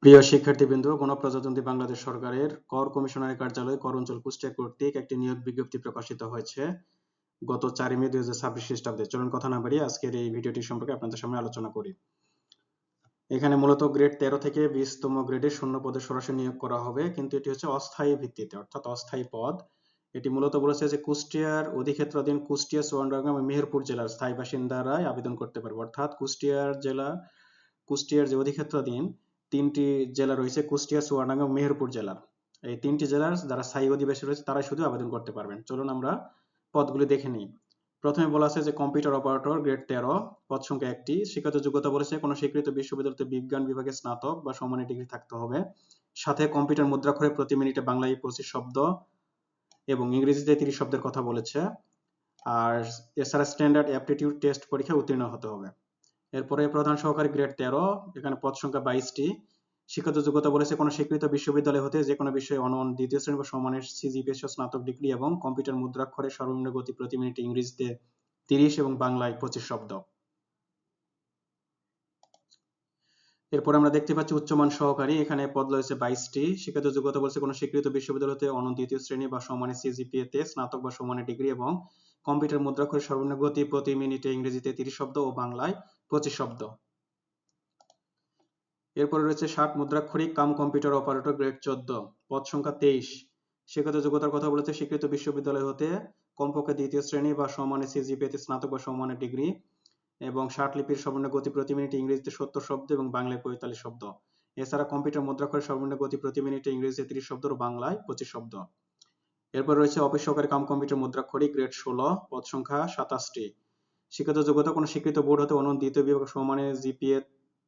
প্রিয় শিক্ষার্থীবৃন্দ, গণপ্রজাতন্ত্রী বাংলাদেশ সরকারের কর কমিশনারের কার্যালয় কর অঞ্চল কুষ্টিয়া কর্তৃক একটি নিয়োগ বিজ্ঞপ্তি প্রকাশিত হয়েছে গত 4 মে 2026 খ্রিস্টাব্দে। চলুন কথা না বাড়িয়ে আজকের এই ভিডিওটি সম্পর্কে আপনাদের সামনে আলোচনা করি। এখানে মূলত গ্রেড 13 থেকে 20তম গ্রেডে শূন্য পদে সরাসরি নিয়োগ করা হবে, কিন্তু এটি হচ্ছে অস্থায়ী ভিত্তিতে, অর্থাৎ অস্থায়ী পদ। এটি মূলত বলেছে যে কুষ্টিয়ার অধিক্ষেত্রাধীন কুষ্টিয়া, চুয়াডাঙ্গা এবং মেহেরপুর জেলার স্থায়ী বাসিন্দারাই আবেদন করতে পারবে। অর্থাৎ কুষ্টিয়ার যে অধিক্ষেত্রাধীন 3টি জেলা রয়েছে, কুষ্টিয়া, চুয়াডাঙ্গা এবং মেহেরপুর জেলার, এই 3টি জেলার যারা স্থায়ী অধিবাসী রয়েছে তারাই শুধু আবেদন করতে পারবেন। চলুন আমরা পদগুলি দেখে নিই। প্রথমে বলা আছে যে কম্পিউটার অপারেটর গ্রেড 13, পদ সংখ্যা 1টি। শিক্ষাগত যোগ্যতা বলেছে কোনো স্বীকৃত বিশ্ববিদ্যালয়তে বিজ্ঞান বিভাগে স্নাতক বা সমমানের ডিগ্রি থাকতে হবে। সাথে কম্পিউটার মুদ্রাক্ষরে প্রতি মিনিটে বাংলায় 25 শব্দ এবং ইংরেজিতে 30 শব্দের কথা বলেছে। আর এছাড়া স্ট্যান্ডার্ড অ্যাপটিটিউড টেস্ট পরীক্ষায় উত্তীর্ণ হতে হবে। এরপরে প্রধান সহকারী গ্রেড 13, এখানে পদ সংখ্যা 22টি। শিক্ষাগত যোগ্যতা বলেছে কোনো স্বীকৃত বিশ্ববিদ্যালয় হতে যে কোনো বিষয়ে অনন্য দ্বিতীয় শ্রেণী বা সমমানের সিজিপিএ সহ স্নাতক ডিগ্রি এবং কম্পিউটার মুদ্রাক্ষরে সর্বনিম্ন গতি প্রতি মিনিটে ইংরেজিতে 30 এবং বাংলায় 25 শব্দ। এরপর আমরা দেখতে পাচ্ছি উচ্চমান সহকারী, এখানে পদ রয়েছে 22টি। শিক্ষাগত যোগ্যতা বলছে কোনো স্বীকৃত বিশ্ববিদ্যালয় হতে অনন্য দ্বিতীয় শ্রেণী বা সমমানের সিজিপিএ তে স্নাতক বা সমমানের ডিগ্রি এবং কম্পিউটার মুদ্রাক্ষরে সর্বনিম্ন গতি প্রতি মিনিটে ইংরেজিতে 30 শব্দ ও বাংলায় 25 শব্দ। এরপরে রয়েছে 60 মুদ্রাক্ষরিক কাম কম্পিউটার অপারেটর গ্রেড 14, পদ সংখ্যা 23। শিক্ষাগত যোগ্যতার কথা বলেছে স্বীকৃত বিশ্ববিদ্যালয় হতে কমপক্ষে দ্বিতীয় শ্রেণী বা সমমানের সিজিপিএ তে স্নাতক বা সমমানের ডিগ্রি এবং 60 লিপির সর্বনিম্ন গতি প্রতি মিনিটে ইংরেজিতে 70 শব্দ এবং বাংলায় 45 শব্দ। এছাড়া কম্পিউটার মুদ্রাক্ষরে সর্বনিম্ন গতি প্রতি মিনিটে ইংরেজিতে 30 শব্দ ও বাংলায় 25 শব্দ। এরপর রয়েছে অফিস সহকারী কাম কম্পিউটার মুদ্রাক্ষরিক গ্রেড 16, পদ সংখ্যা 27টি। শিক্ষাগত যোগ্যতা কোনো স্বীকৃত বোর্ড হতে অনন্য দ্বিতীয় বিভাগ সমমানের জিপিএ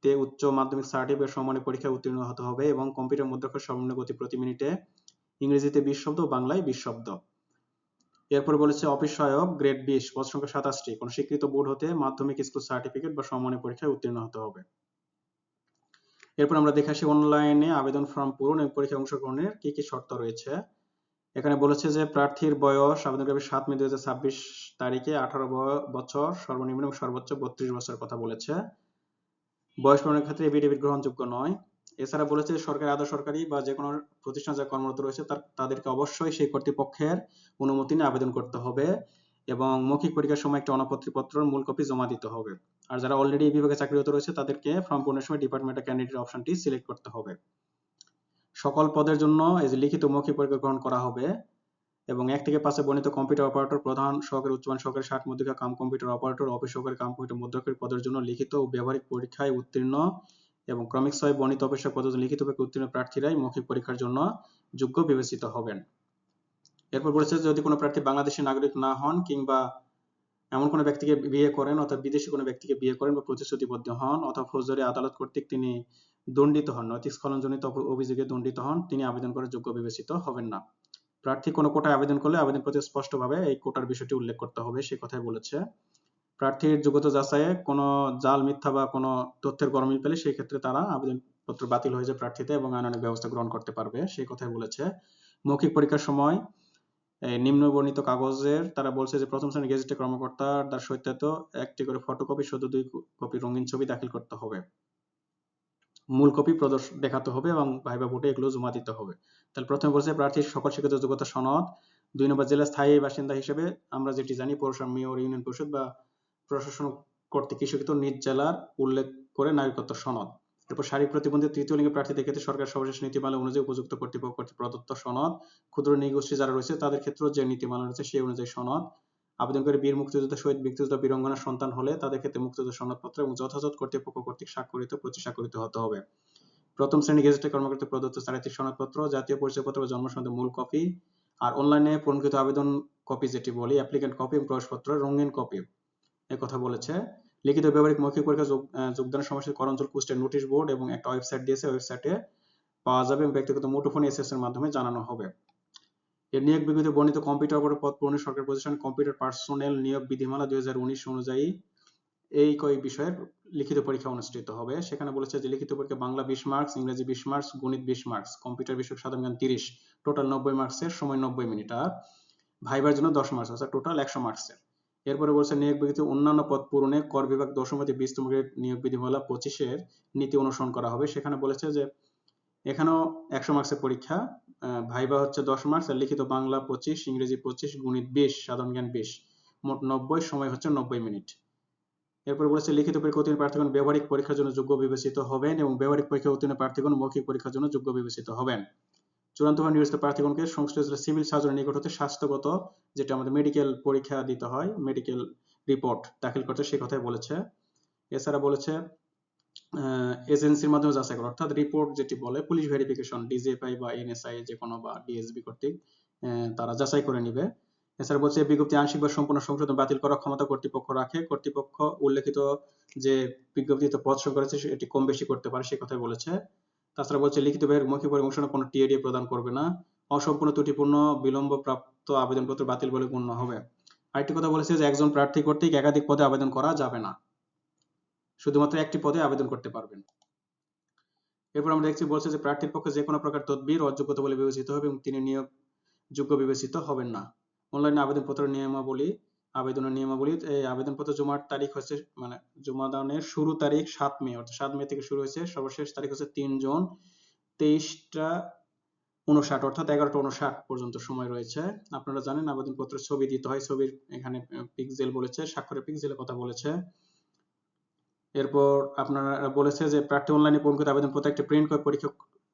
তে উচ্চ মাধ্যমিক সার্টিফিকেট সমমানের পরীক্ষায় উত্তীর্ণ হতে হবে এবং কম্পিউটার মুদ্রাক্ষর সর্বনিম্ন গতি প্রতি মিনিটে ইংরেজিতে 20 শব্দ ও বাংলায় 20 শব্দ। এরপর বলেছে অফিস সহায়ক গ্রেড 20, পদ সংখ্যা 27টি। কোনো স্বীকৃত বোর্ড হতে মাধ্যমিক স্কুল সার্টিফিকেট বা সমমানের পরীক্ষায় উত্তীর্ণ হতে হবে। এরপর আমরা দেখে আসি অনলাইনে আবেদন ফর্ম পূরণ এবং পরীক্ষায় অংশগ্রহণের কি কি শর্ত রয়েছে। এখানে বলেছে যে প্রার্থীর বয়স আবেদনকারী 7 মে 2026 তারিখে 18 বছর সর্বনিম্ন এবং সর্বোচ্চ 32 বছরের কথা বলেছে। বয়স প্রমাণের ক্ষেত্রে এফিডেভিট গ্রহণযোগ্য নয়। এছাড়া বলেছে সরকারি, আধা সরকারি বা যে কোনো প্রতিষ্ঠান যারা কর্মরত রয়েছে তাদেরকে অবশ্যই সেই কর্তৃপক্ষের অনুমতি নিয়ে আবেদন করতে হবে এবং মৌখিক পরীক্ষার সময় একটি অনাপত্তি পত্রের মূল কপি জমা দিতে হবে। আর যারা অলরেডি এই বিভাগে চাকরিরত রয়েছে তাদেরকে ফর্ম পূরণের সময় ডিপার্টমেন্ট ক্যান্ডিডেট অপশনটি সিলেক্ট করতে হবে। সকল পদের জন্য এই যে লিখিত মৌখিক পরীক্ষা গ্রহণ করা হবে এবং 1 থেকে 5 বর্ণিত কম্পিউটার অপারেটর, প্রধান সহকারী, উচ্চমান সহকারী, 60 মুদ্রিকা কাম কম্পিউটার অপারেটর, অফিস সহকারী কাম কম্পিউটার মুদ্রাক্ষরিক পদের জন্য লিখিত ও ব্যবহারিক পরীক্ষায় উত্তীর্ণ এবং ক্রমিক 6 বর্ণিত অফিসার পদের জন্য লিখিত পরীক্ষায় উত্তীর্ণ প্রার্থীরাই মৌখিক পরীক্ষার জন্য যোগ্য বিবেচিত হবেন। এরপর বলেছে যদি কোনো প্রার্থী বাংলাদেশী নাগরিক না হন কিংবা এমন কোনো ব্যক্তিকে বিয়ে করেন অথবা বিদেশি কোনো ব্যক্তিকে বিয়ে করেন বা প্রতিশ্রুতিবদ্ধ হন অথবা ফৌজদারি আদালত কর্তৃক তিনি দণ্ডিত হন, নৈতিক স্খলনজনিত অভিযোগে দণ্ডিত হন, তিনি আবেদন করার যোগ্য বিবেচিত হবেন না। প্রার্থী কোনো কোটায় আবেদন করলে আবেদনপত্রে স্পষ্টভাবে এই কোটার বিষয়টি উল্লেখ করতে হবে, সে কথাই বলেছে। প্রার্থীর যোগ্যতা যাচাইয়ে কোনো জাল, মিথ্যা বা কোনো তথ্যের গরমিল পেলে সেই ক্ষেত্রে তারা আবেদনপত্র বাতিল হয়ে যায় প্রার্থীতে এবং আইনানুগ ব্যবস্থা গ্রহণ করতে পারবে, সেই কথাই বলেছে। মৌখিক পরীক্ষার সময় নিম্ন বর্ণিত কাগজের তারা বলছে যে প্রথম শ্রেণীর গেজেটেড কর্মকর্তার দ্বারা সত্যায়িত একটি করে ফটোকপি সহ 2 কপি রঙিন ছবি দাখিল করতে হবে। মূল কপি দেখাতে হবে এবং ভাইবা বোর্ডে এগুলো জমা দিতে হবে। তাহলে প্রথমে বলছে প্রার্থীর সকল শিক্ষিত যোগ্যতা সনদ। 2 নম্বর জেলার স্থায়ী বাসিন্দা হিসেবে আমরা যেটি জানি পৌরসভা, মেয়র, ইউনিয়ন পরিষদ বা প্রশাসন কর্তৃক ইস্যুকৃত নিজ জেলার উল্লেখ করে নাগরিকত্ব সনদ। এরপর শারীরিক প্রতিবন্ধী তৃতীয় লিঙ্গের প্রার্থীদের ক্ষেত্রে সরকার সর্বশেষ নীতিমালা অনুযায়ী উপযুক্ত কর্তৃপক্ষ কর্তৃক প্রদত্ত সনদ। ক্ষুদ্র নৃগোষ্ঠী যারা রয়েছে তাদের ক্ষেত্রেও যে নীতিমালা রয়েছে সেই অনুযায়ী সনদ। আবেদনকারী বীর মুক্তিযোদ্ধা, শহীদ, মুক্তিযোদ্ধা, বীরাঙ্গনার সন্তান হলে তাদের ক্ষেত্রে মুক্তিযোদ্ধা সনদপত্র এবং যথাযথ কর্তৃপক্ষ কর্তৃক স্বাক্ষরিত প্রতি স্বাক্ষরিত হতে হবে। প্রথম শ্রেণী গেজেটেড কর্মকর্তা প্রদত্ত চারিত্রিক সনদপত্র, জাতীয় পরিচয়পত্র বা জন্ম সনদের মূল কপি আর অনলাইনে পূরণকৃত আবেদন কপি যেটি বলি অ্যাপ্লিক্যান্ট কপি এবং প্রবেশপত্র রঙিন কপি, এই কথা বলেছে। লিখিত ব্যবহারিক মৌখিক পরীক্ষা যোগদানের সময়সূচি কর অঞ্চল কুষ্টিয়া নোটিশ বোর্ড এবং একটা ওয়েবসাইট দিয়েছে, ওয়েবসাইটে পাওয়া যাবে এবং ব্যক্তিগত মুঠোফোন এসএস এর মাধ্যমে জানানো হবে। এর নিয়োগ বিজ্ঞপ্তিতে বর্ণিত কম্পিউটার অপারেটর পদ পূরণে সরকারি প্রতিষ্ঠান কম্পিউটার পার্সোনেল নিয়োগ বিধিমালা 2019 অনুযায়ী এই কয়েক বিষয়ের লিখিত পরীক্ষা অনুষ্ঠিত হবে। সেখানে বলেছে যে লিখিত পরীক্ষা বাংলা 20 মার্কস, ইংরেজি 20 মার্কস, গণিত 20 মার্কস, কম্পিউটার বিষয়ক সাধারণ জ্ঞান 30, টোটাল 90 মার্কসের, সময় 90 মিনিট। আর ভাইবার জন্য 10 মার্কস, অর্থাৎ টোটাল 100 মার্কসের। এরপরে বলছে নিয়োগ বিজ্ঞপ্তিতে অন্যান্য পদ পূরণে কর বিভাগ 10 হতে 20তম গ্রেড নিয়োগ বিধিমালা 25 এর নীতি অনুসরণ করা হবে। সেখানে বলেছে যে এখানেও 100 মার্কসের পরীক্ষা। ভাইবা হচ্ছে 10 মার্কস, আর লিখিত বাংলা 25, ইংরেজি 25, গণিত 20, সাধারণ জ্ঞান 20, মোট 90, সময় হচ্ছে 90 মিনিট। এরপর বলেছে লিখিত পরীক্ষা উত্তীর্ণ প্রার্থীগণ ব্যবহারিক পরীক্ষার জন্য যোগ্য বিবেচিত হবেন এবং ব্যবহারিক পরীক্ষা উত্তীর্ণ প্রার্থীগণ মৌখিক পরীক্ষার জন্য যোগ্য বিবেচিত হবেন। চূড়ান্তভাবে নির্বাচিত প্রার্থীগণকে সংশ্লিষ্ট জেলার সিভিল সার্জনের নিকট হতে স্বাস্থ্যগত, যেটা আমাদের মেডিকেল পরীক্ষা দিতে হয়, মেডিকেল রিপোর্ট দাখিল করতে, সে কথাই বলেছে। এছাড়া বলেছে এজেন্সির মাধ্যমে যাচাই করা, অর্থাৎ রিপোর্ট যেটি বলে পুলিশ ভেরিফিকেশন, ডিজিএফআই বা এনএসআই যে কোনো বা ডিএসবি কর্তৃক তারা যাচাই করে নিবে। এছাড়া বলছে বিজ্ঞপ্তি আংশিক বা সম্পূর্ণ সংশোধন বাতিল করার ক্ষমতা কর্তৃপক্ষ রাখে। কর্তৃপক্ষ উল্লেখিত যে বিজ্ঞপ্তিতে পদ সংখ্যা রয়েছে এটি কম বেশি করতে পারে, সে কথাই বলেছে। তাছাড়া বলছে লিখিত ভাবে মৌখিক পরিবেশনে কোনো টিএডি প্রদান করবে না। অসম্পূর্ণ ত্রুটিপূর্ণ বিলম্ব প্রাপ্ত আবেদনপত্র বাতিল বলে গণ্য হবে। আরেকটি কথা বলেছে যে একজন প্রার্থী কর্তৃক একাধিক পদে আবেদন করা যাবে না, শুধুমাত্র একটি পদে আবেদন করতে পারবেন। এরপর আমরা দেখছি বলছে যে প্রার্থীর পক্ষে যে কোনো প্রকার তদবির অযোগ্যতা বলে বিবেচিত হবে এবং তিনি নিয়োগ যোগ্য বিবেচিত হবেন না। অনলাইনে আবেদনপত্রের নিয়মাবলী, আবেদনের নিয়মাবলী, এই আবেদনপত্র জমার তারিখ হচ্ছে মানে জমা দানের শুরু তারিখ 7 মে, অর্থাৎ 7 মে থেকে শুরু হয়েছে, সর্বশেষ তারিখ হচ্ছে 3 জুন, 23টা 59, অর্থাৎ 11টা 59 পর্যন্ত সময় রয়েছে। আপনারা জানেন আবেদনপত্রের ছবি দিতে হয়, ছবির এখানে পিক্সেল বলেছে, স্বাক্ষরের পিক্সেলের কথা বলেছে। এরপর আপনারা বলেছে যে প্রার্থী অনলাইনে পূরণকৃত আবেদনপত্র একটি প্রিন্ট করে পরীক্ষা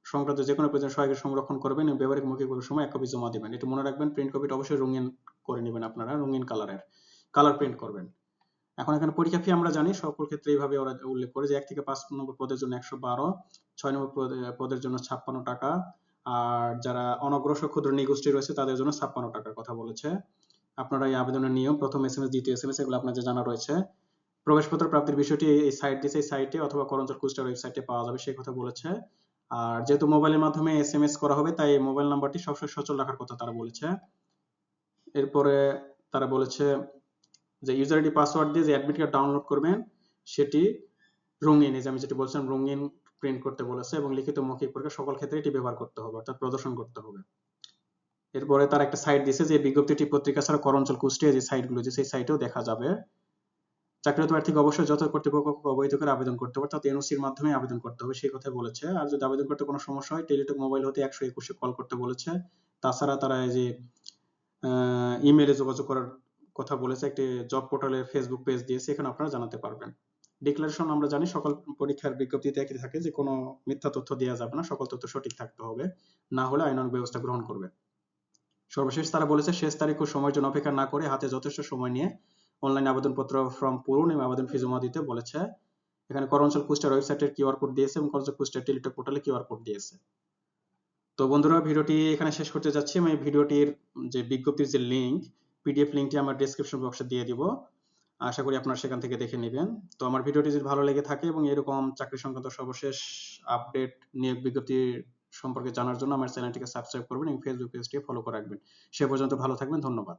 সংক্রান্ত যে কোনো প্রয়োজন সহায়ক সংরক্ষণ করবেন এবং ব্যবহারিক মৌখিক পরীক্ষার সময় 1 কপি জমা দেবেন। এটা মনে রাখবেন, প্রিন্ট কপিটা অবশ্যই রঙিন করে নেবেন, আপনারা রঙিন কালার প্রিন্ট করবেন। এখন এখানে পরীক্ষা ফি আমরা জানি সকল ক্ষেত্রে এইভাবে ওরা উল্লেখ করে যে 1 থেকে 5 নম্বর পদের জন্য 112, 6 নম্বর পদের জন্য 56 টাকা, আর যারা অনগ্রসর ক্ষুদ্র নিগোষ্ঠী রয়েছে তাদের জন্য 56 টাকার কথা বলেছে। আপনারা এই আবেদনের নিয়ম, প্রথম এসএমএস, দ্বিতীয় এসএমএস, এগুলো আপনাদের জানা রয়েছে। প্রবেশপত্র প্রাপ্তির বিষয়টি এই সাইট দিয়েছে, এই সাইটে অথবা করঞ্জল কুষ্টিয়ার ওয়েবসাইটে পাওয়া যাবে, সেই কথা বলেছে। আর যেহেতু মোবাইলের মাধ্যমে এসএমএস করা হবে তাই মোবাইল নাম্বারটি সবসময় সচল রাখার কথা তারা বলেছে। এরপরে তারা বলেছে যে ইউজার আইডি পাসওয়ার্ড দিয়ে যে অ্যাডমিট কার্ড ডাউনলোড করবেন সেটি রঙিন, এই যে আমি যেটি বলছিলাম রঙিন প্রিন্ট করতে বলেছে, এবং লিখিত মৌখিক পরীক্ষা সকল ক্ষেত্রে এটি ব্যবহার করতে হবে, অর্থাৎ প্রদর্শন করতে হবে। এরপরে তারা একটা সাইট দিয়েছে যে বিজ্ঞপ্তিটি পত্রিকা ছাড়া করঞ্জল কুষ্টিয়া যে সাইটগুলো যে সেই সাইটেও দেখা যাবে। চাকরিরত প্রার্থীকে অবশ্যই যত কর্তৃপক্ষকে অবহিত করে আবেদন করতে হবে, অর্থাৎ এনওসির মাধ্যমে আবেদন করতে হবে, সেই কথা বলেছে। আর যদি আবেদন করতে কোনো সমস্যা হয় টেলিটক মোবাইল হতে 121-এ কল করতে বলেছে। তাছাড়া তারা এই যে ইমেইলে যোগাযোগ করার কথা বলেছে, একটি জব পোর্টালের ফেসবুক পেজ দিয়েছে, এখানে আপনারা জানাতে পারবেন। ডিক্লারেশন আমরা জানি সকল পরীক্ষার বিজ্ঞপ্তিতে একই থাকে যে কোনো মিথ্যা তথ্য দেওয়া যাবে না, সকল তথ্য সঠিক থাকতে হবে, না হলে আইনানুগ ব্যবস্থা গ্রহণ করবে। সর্বশেষ তারা বলেছে শেষ তারিখ ও সময়ের জন্য অপেক্ষা না করে হাতে যথেষ্ট সময় নিয়ে অনলাইন আবেদনপত্র ফর্ম পূরণ এবং আবেদন ফি জমা দিতে বলেছে। এখানে করঞ্জল কুষ্টিয়ার ওয়েবসাইটের কিউআর কোড দিয়েছে এবং করঞ্জল কুষ্টিয়ার টেলিটক পোর্টালে কিউআর কোড দিয়েছে। তো বন্ধুরা ভিডিওটি এখানে শেষ করতে যাচ্ছি। আমি ভিডিওটির যে বিজ্ঞপ্তির যে লিংক, পিডিএফ লিংকটি আমার ডেসক্রিপশন বক্সে দিয়ে দিব, আশা করি আপনারা সেখান থেকে দেখে নেবেন। তো আমার ভিডিওটি যদি ভালো লেগে থাকে এবং এরকম চাকরি সংক্রান্ত সর্বশেষ আপডেট নিয়োগ বিজ্ঞপ্তি সম্পর্কে জানার জন্য আমার চ্যানেলটিকে সাবস্ক্রাইব করবেন এবং ফেসবুক পেজটি ফলো করে রাখবেন। সে পর্যন্ত ভালো থাকবেন, ধন্যবাদ।